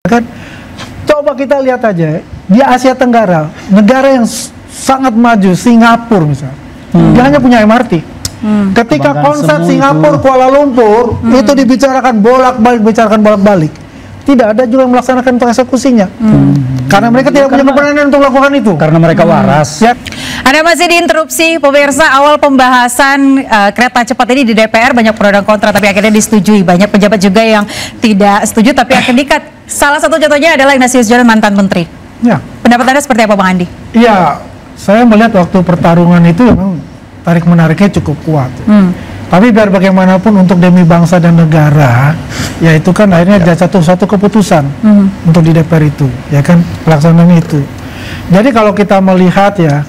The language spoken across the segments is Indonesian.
Kan coba kita lihat aja di Asia Tenggara, negara yang sangat maju, Singapura misalnya, dia hanya punya MRT. Ketika konsep Singapura Kuala Lumpur itu dibicarakan bolak-balik, tidak ada juga yang melaksanakan untuk eksekusinya. Karena mereka tidak punya keberanian untuk melakukan itu. Karena mereka waras. Ya. Anda masih diinterupsi, pemirsa. Awal pembahasan kereta cepat ini di DPR banyak pro dan kontra, tapi akhirnya disetujui. Banyak pejabat juga yang tidak setuju, tapi akan diikat. Salah satu contohnya adalah Ignatius Jonan, mantan menteri. Ya. Pendapat Anda seperti apa, Bang Andi? Iya, saya melihat waktu pertarungan itu memang tarik-menariknya cukup kuat. Tapi biar bagaimanapun untuk demi bangsa dan negara, ya itu kan akhirnya ada satu keputusan untuk di DPR itu, ya kan, pelaksanaan itu. Jadi kalau kita melihat ya,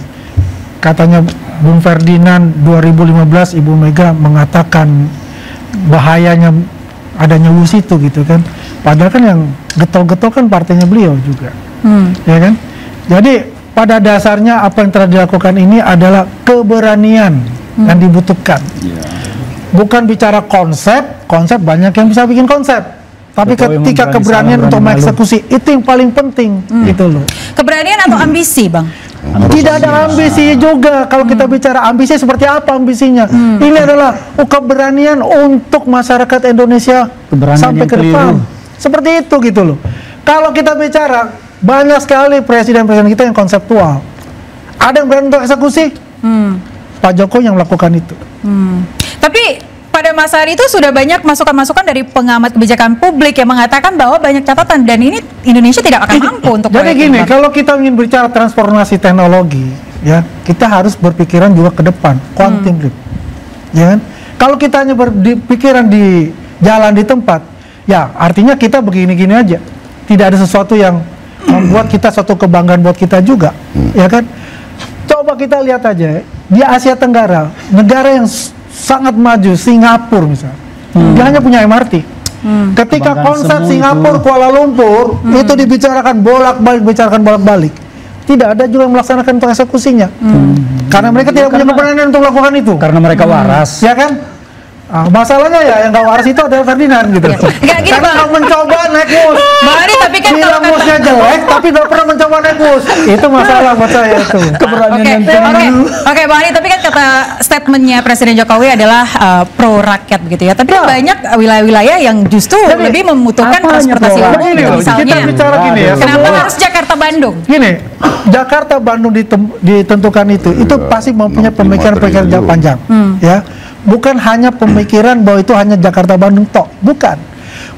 katanya Bung Ferdinand 2015 Ibu Mega mengatakan bahayanya adanya WUS itu gitu kan. Padahal kan yang getol-getol kan partainya beliau juga, ya kan. Jadi pada dasarnya apa yang telah dilakukan ini adalah keberanian yang dibutuhkan. Bukan bicara konsep banyak yang bisa bikin konsep. Tapi ketika keberanian untuk mengeksekusi itu yang paling penting, gitu loh. Keberanian atau ambisi, Bang? Tidak ada ambisi juga. Kalau kita bicara ambisi, seperti apa ambisinya? Ini adalah keberanian untuk masyarakat Indonesia sampai ke depan. Seperti itu gitu loh. Kalau kita bicara, banyak sekali presiden-presiden kita yang konseptual. Ada yang berani untuk eksekusi? Pak Jokowi yang melakukan itu. Tapi pada masa itu sudah banyak masukan-masukan dari pengamat kebijakan publik yang mengatakan bahwa banyak catatan dan ini Indonesia tidak akan mampu untuk. Jadi gini, kalau kita ingin bicara transformasi teknologi, ya kita harus berpikiran juga ke depan, quantum leap, ya kan? Kalau kita hanya berpikiran di jalan di tempat, ya artinya kita begini-gini aja, tidak ada sesuatu yang membuat kita suatu kebanggaan buat kita juga, ya kan? Coba kita lihat aja di Asia Tenggara, negara yang sangat maju, Singapura misalnya, dia hanya punya MRT. Ketika konsep Singapura Kuala Lumpur itu dibicarakan bolak-balik, tidak ada juga yang melaksanakan untuk eksekusinya. Karena mereka tidak punya keberanian untuk melakukan itu. Karena mereka waras. Ya kan? Masalahnya ya yang gak waras itu adalah Ferdinand gitu. Karena nggak mencoba naik WUS. Tapi kan bilang WUSnya jelek, tapi nggak pernah mencoba naik WUS. Itu masalah buat saya itu. Keberanian yang Oke, Bang Andi, tapi kan kata statementnya Presiden Jokowi adalah pro rakyat begitu ya. Tapi banyak wilayah-wilayah yang justru lebih membutuhkan transportasi umum. Misalnya, kita bicara gini ya. Kenapa harus Jakarta-Bandung? Gini, Jakarta-Bandung ditentukan itu pasti mempunyai pemikiran-pemikiran jangka panjang, ya. Bukan hanya pemikiran bahwa itu hanya Jakarta-Bandung tok, bukan.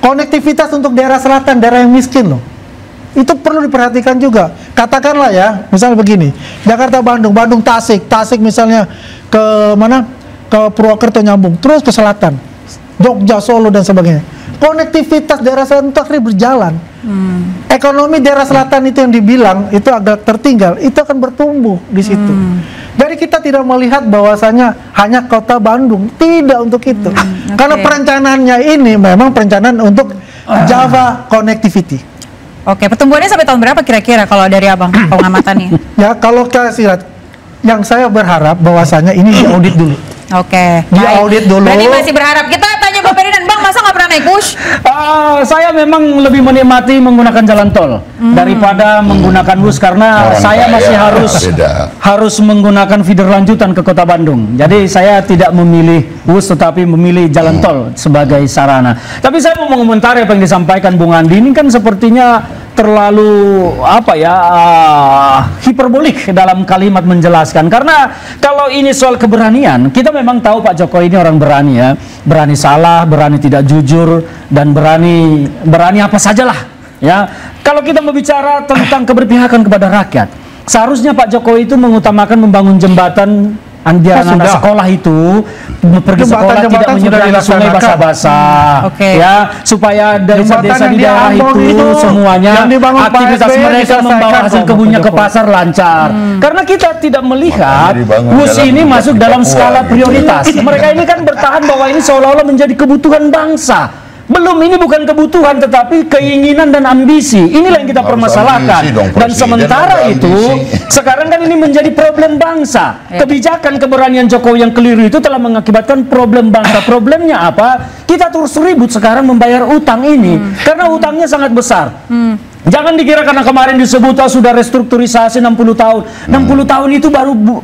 Konektivitas untuk daerah selatan, daerah yang miskin loh, itu perlu diperhatikan juga. Katakanlah ya, misalnya begini, Jakarta-Bandung, Bandung-Tasik, Tasik misalnya ke mana? Ke Purwokerto nyambung, terus ke selatan, Jogja, Solo dan sebagainya. Konektivitas daerah selatan itu akhirnya berjalan. Ekonomi daerah selatan itu yang dibilang itu agak tertinggal, itu akan bertumbuh di situ. Jadi kita tidak melihat bahwasanya hanya kota Bandung, tidak untuk itu. Karena perencanaannya ini memang perencanaan untuk Java Connectivity. Oke, pertumbuhannya sampai tahun berapa kira-kira kalau dari Abang pengamatannya? Ya kalau kita lihat, yang saya berharap bahwasanya ini diaudit dulu. Oke, diaudit dulu. Berarti masih berharap. Kita tanya Bang Ferdinand, Bang masa nggak pernah naik WUS? Saya memang lebih menikmati menggunakan jalan tol daripada menggunakan WUS karena saya masih harus menggunakan feeder lanjutan ke Kota Bandung. Jadi saya tidak memilih WUS tetapi memilih jalan tol sebagai sarana. Tapi saya mau mengomentari apa yang disampaikan Bung Andi ini kan sepertinya terlalu hiperbolik dalam kalimat menjelaskan. Karena kalau ini soal keberanian, kita memang tahu Pak Jokowi ini orang berani ya, berani salah, berani tidak jujur, dan berani apa sajalah ya. Kalau kita berbicara tentang keberpihakan kepada rakyat, seharusnya Pak Jokowi itu mengutamakan membangun jembatan anak sekolah itu pergi sekolah tidak menyeberangi sungai basah-basah, ya, supaya desa-desa di daerah itu semuanya aktivitas mereka membawa hasil kebunnya ke pasar lancar. Karena kita tidak melihat WUS ini masuk dalam skala prioritas. Mereka ini kan bertahan bahwa ini seolah-olah menjadi kebutuhan bangsa. Belum, ini bukan kebutuhan tetapi keinginan dan ambisi. Inilah yang kita Harus permasalahkan. ambisi dong, Dan Presiden sementara ada itu, ambisi. sekarang kan ini menjadi problem bangsa. Kebijakan keberanian Jokowi yang keliru itu telah mengakibatkan problem bangsa. Problemnya apa? Kita terus ribut sekarang membayar utang ini karena utangnya sangat besar. Jangan dikira karena kemarin disebut sudah restrukturisasi 60 tahun. 60 tahun itu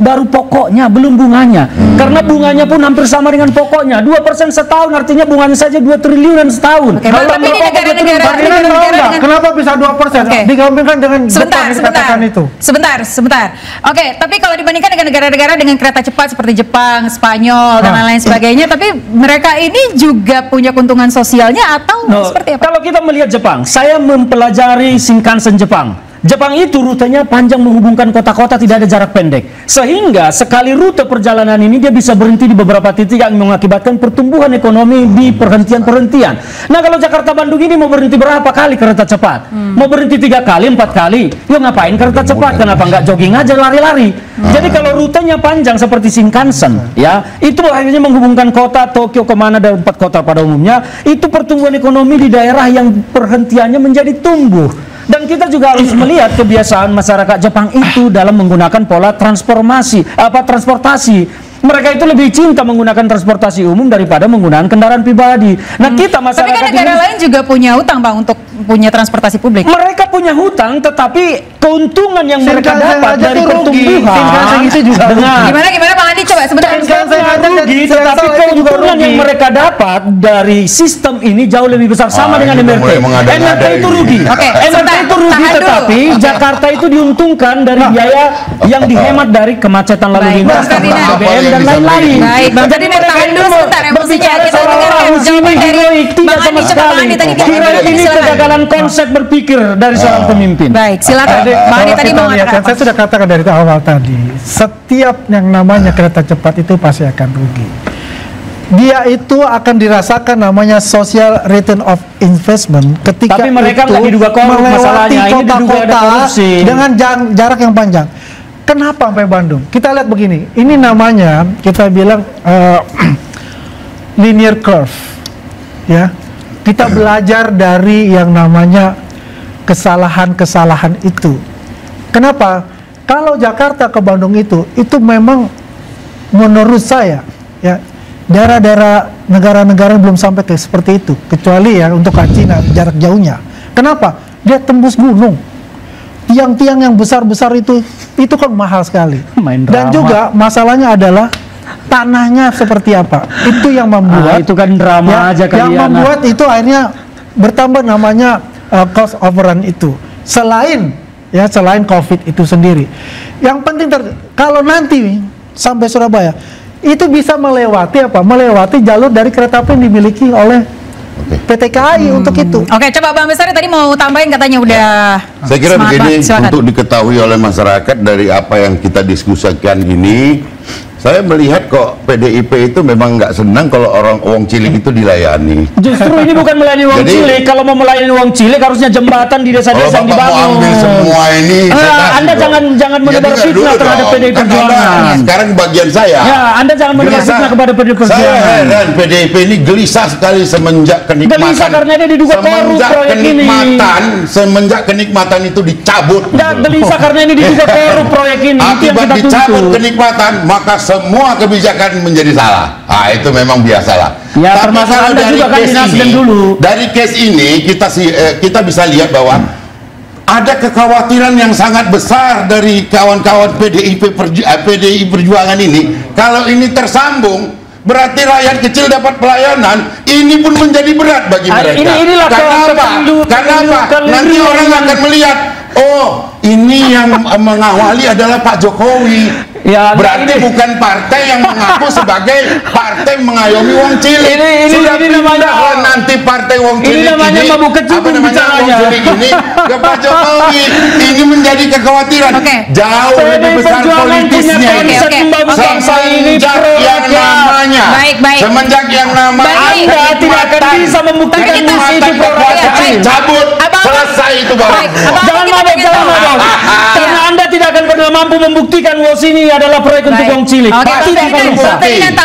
baru pokoknya, belum bunganya. Karena bunganya pun hampir sama dengan pokoknya. 2% setahun artinya bunganya saja 2 triliunan setahun. Oke, Bang, tapi ini negara-negara Kenapa bisa 2%? Oke. Digabungkan dengan Sebentar, Jepang yang dikatakan itu. sebentar. Oke, tapi kalau dibandingkan dengan negara-negara dengan kereta cepat seperti Jepang, Spanyol, dan lain-lain sebagainya, tapi mereka ini juga punya keuntungan sosialnya atau seperti apa? Kalau kita melihat Jepang, saya mempelajari Shinkansen Jepang. Jepang itu rutenya panjang menghubungkan kota-kota, tidak ada jarak pendek. Sehingga sekali rute perjalanan ini dia bisa berhenti di beberapa titik yang mengakibatkan pertumbuhan ekonomi di perhentian-perhentian. Nah, kalau Jakarta Bandung ini mau berhenti berapa kali kereta cepat? Mau berhenti 3 kali, 4 kali? Yuk ngapain kereta cepat? Kenapa nggak jogging aja, lari-lari? Jadi kalau rutenya panjang seperti Shinkansen, ya, itu akhirnya menghubungkan kota Tokyo kemana dan 4 kota pada umumnya, itu pertumbuhan ekonomi di daerah yang perhentiannya menjadi tumbuh. Dan kita juga harus melihat kebiasaan masyarakat Jepang itu dalam menggunakan pola transportasi. Mereka itu lebih cinta menggunakan transportasi umum daripada menggunakan kendaraan pribadi. Nah, kita masyarakat Tapi kan negara lain juga punya utang, Bang, untuk punya transportasi publik. mereka punya hutang, tetapi keuntungan yang mereka Shinkansen dapat aja dari tuh rugi. pertumbuhan Shinkansen itu juga Dengar. Gimana Bang Andi, coba sebentar. Shinkansen aja rugi, Shinkansen tetapi itu juga keuntungan rugi. yang mereka dapat dari sistem ini jauh lebih besar, sama dengan ini udah MRT. mulai mengada-ngada MRT itu ini. rugi. Oke, MRT sebentar, itu rugi, tahan dulu. tetapi Jakarta itu diuntungkan dari biaya yang dihemat dari kemacetan lalu Baik, lintas, Bang Ferdinand. tentang BBM dan Apa yang lain-lain. Baik, Bang Jadi Ferdinand, mereka tahan itu dulu sebentar emosinya. berbicara Kita seolah-olah dengarkan uji jawaban dari heroik, tidak Bang sama Andi. Coba Bang sekali. Andi tadi kita Heroik dengarkan, ini silakan. kegagalan konsep berpikir dari seorang pemimpin. Baik, silakan. Jadi, Bang Andi kalau tadi kita mau lihat, mengatakan kan saya sudah katakan dari awal tadi, setiap yang namanya kereta cepat itu pasti akan rugi. Dia itu akan dirasakan namanya social return of investment ketika Tapi mereka itu nggak diduga korup melewati masalahnya. Ini diduga ada kota-kota korupsi. dengan jarak yang panjang. Kenapa sampai Bandung? Kita lihat begini, ini namanya kita bilang linear curve, ya. Kita belajar dari yang namanya kesalahan-kesalahan itu. Kenapa? Kalau Jakarta ke Bandung itu memang menurut saya, ya, daerah-daerah negara-negara yang belum sampai ke seperti itu, kecuali ya untuk ke Cina jarak jauhnya. Kenapa? Dia tembus gunung. Tiang-tiang yang besar-besar itu kan mahal sekali. Main Dan drama. juga masalahnya adalah tanahnya seperti apa. Itu yang membuat itu kan drama aja yang kalian. membuat itu akhirnya bertambah namanya cost overrun itu. Selain COVID itu sendiri. Yang penting kalau nanti sampai Surabaya itu bisa melewati melewati jalur dari kereta api yang dimiliki oleh PT KAI untuk itu. Oke, coba Bang Bestari tadi mau tambahin, katanya udah Saya kira semangat begini, banget. Silakan. untuk diketahui oleh masyarakat dari apa yang kita diskusikan ini, saya melihat kok PDIP itu memang nggak senang kalau orang uang cilik itu dilayani. Justru ini bukan melayani uang Jadi- cilik. Kalau mau melayani uang cilik harusnya jembatan di Kalau desa-desa yang Bapak mau dibangun. ambil semua ini, saya kasih Anda dong. jangan Ya, menebar dengar fitnah dulu terhadap dong. PDI Kan Perjuangan. Anda sekarang bagian saya. Ya, Anda jangan menebar Gelisah. fitnah kepada PDI Saya Perjuangan. heran PDIP ini gelisah sekali semenjak kenikmatan. Gelisah karena dia diduga korup proyek ini. Semenjak kenikmatan itu dicabut. Dan gitu. gelisah karena ini diduga korup proyek ini. Itu yang Akibat kita dicabut tuntut. kenikmatan, maka semua kebijakan menjadi salah. Itu memang biasalah. Ya, Tapi termasuk kalau Anda dari juga kan case di Nasdem ini, dulu. dari case ini kita bisa lihat bahwa ada kekhawatiran yang sangat besar dari kawan-kawan PDI Perjuangan ini. Kalau ini tersambung, berarti rakyat kecil dapat pelayanan. Ini pun menjadi berat bagi mereka. Inilah Kenapa? Nanti orang akan melihat, oh, ini yang mengawali adalah Pak Jokowi. Ya, Berarti ini- bukan partai yang mengaku sebagai partai mengayomi wong cilik. Sudah ini pindah namanya- nanti partai wong ini cilik namanya mabuk kecubung wong bicaranya. cilik ini ke Pak Jokowi. Ini menjadi kekhawatiran. Oke. Jauh lebih PDI besar Perjuangan politisnya punya ini. konsep Oke. pembangunan bangsa ini Semenjak yang prorakyat. namanya, Baik. semenjak yang namanya Baik. Anda tidak akan bisa membuktikan Kita- itu Baik. cabut, Abang- selesai itu Bapak. Baik. Abang- Jangan kita mabok, pengen jangan tahu. mabok. Karena Anda tidak akan pernah mampu membuktikan bahwa sini adalah proyek untuk wong cilik. Oke, Tidak akan bisa. kita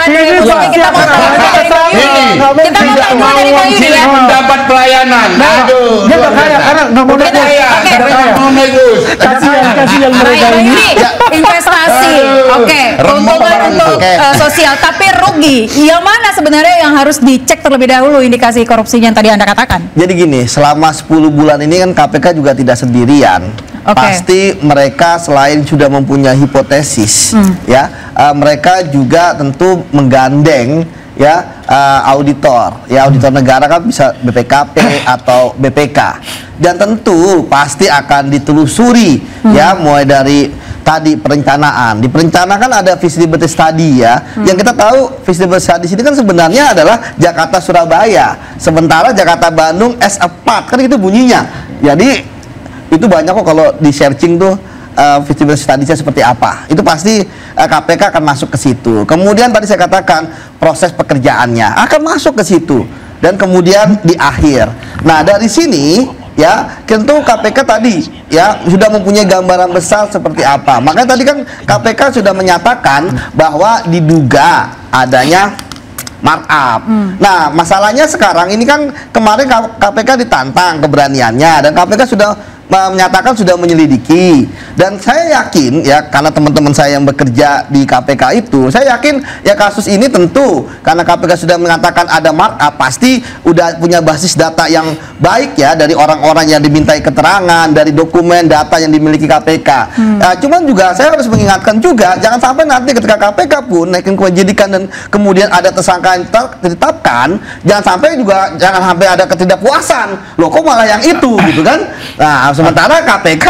mau Tidak mau wong cilik mendapat pelayanan. Aduh, Dia nggak kaya karena nggak mau Udah kaya, nggak mau negus. Kasihan mereka ini. investasi, oke, keuntungan untuk sosial, tapi rugi. Yang mana sebenarnya yang harus dicek terlebih dahulu indikasi korupsinya yang tadi Anda katakan? Jadi gini, selama 10 bulan ini kan KPK juga tidak sendirian. Pasti mereka selain sudah mempunyai hipotesis, ya, mereka juga tentu menggandeng ya auditor negara kan bisa BPKP atau BPK, dan tentu pasti akan ditelusuri ya, mulai dari tadi perencanaan. Di perencanaan kan ada feasibility study ya. Yang kita tahu feasibility study sini kan sebenarnya adalah Jakarta Surabaya, sementara Jakarta Bandung as a part, kan itu bunyinya. Jadi itu banyak kok kalau di searching tuh feasibility study-nya seperti apa. Itu pasti KPK akan masuk ke situ. Kemudian tadi saya katakan proses pekerjaannya akan masuk ke situ, dan kemudian di akhir. Nah, dari sini ya tentu KPK tadi ya sudah mempunyai gambaran besar seperti apa. Makanya tadi kan KPK sudah menyatakan bahwa diduga adanya markup. Nah, masalahnya sekarang ini kan kemarin KPK ditantang keberaniannya, dan KPK sudah menyatakan sudah menyelidiki, dan saya yakin ya, karena teman-teman saya yang bekerja di KPK itu, saya yakin ya kasus ini tentu karena KPK sudah mengatakan ada markup, pasti udah punya basis data yang baik ya, dari orang-orang yang dimintai keterangan, dari dokumen data yang dimiliki KPK. Cuman juga saya harus mengingatkan juga, jangan sampai nanti ketika KPK pun naikin penyidikan dan kemudian ada tersangka yang ditetapkan, jangan sampai ada ketidakpuasan, loh kok malah yang itu gitu kan. Nah, sementara KPK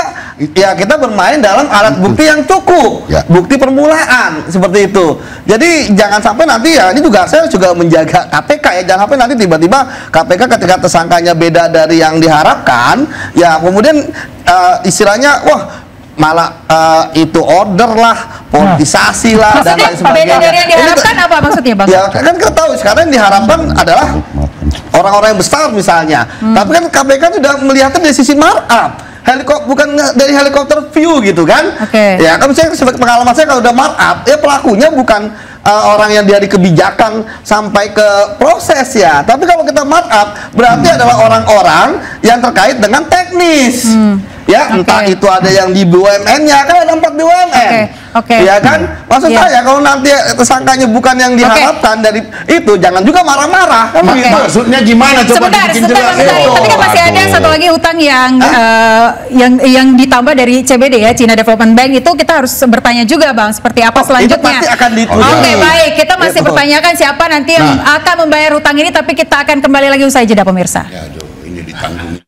ya kita bermain dalam alat bukti yang cukup, bukti permulaan seperti itu. Jadi jangan sampai nanti ya, ini juga saya juga menjaga KPK ya, jangan sampai nanti tiba-tiba KPK ketika tersangkanya beda dari yang diharapkan, ya kemudian istilahnya wah malah itu order lah, politisasi lah, dan lain sebagainya. Beda dari yang diharapkan apa maksudnya, Bang? Ya kan kita tahu sekarang yang diharapkan adalah orang-orang yang besar misalnya, tapi kan KPK sudah melihatnya dari sisi markup. Bukan dari helikopter view gitu kan. Ya kan saya sebagai pengalaman saya, kalau udah markup ya pelakunya bukan orang yang dari kebijakan sampai ke proses ya, tapi kalau kita markup berarti adalah orang-orang yang terkait dengan teknis. Ya, entah itu ada yang di BUMN-nya, kan ada 4 BUMN. Ya kan? Maksud saya kalau nanti tersangkanya bukan yang diharapkan dari itu, jangan juga marah-marah. Kan begitu. Maksudnya gimana? Coba dibikin jelas. Tapi kan masih ada satu lagi utang yang ditambah dari CBD ya, China Development Bank, itu kita harus bertanya juga, Bang, seperti apa selanjutnya. Itu pasti akan Oke, baik. Kita masih bertanyakan siapa nanti yang akan membayar utang ini, tapi kita akan kembali lagi usai jeda, pemirsa. Ya, aduh, ini ditanggung.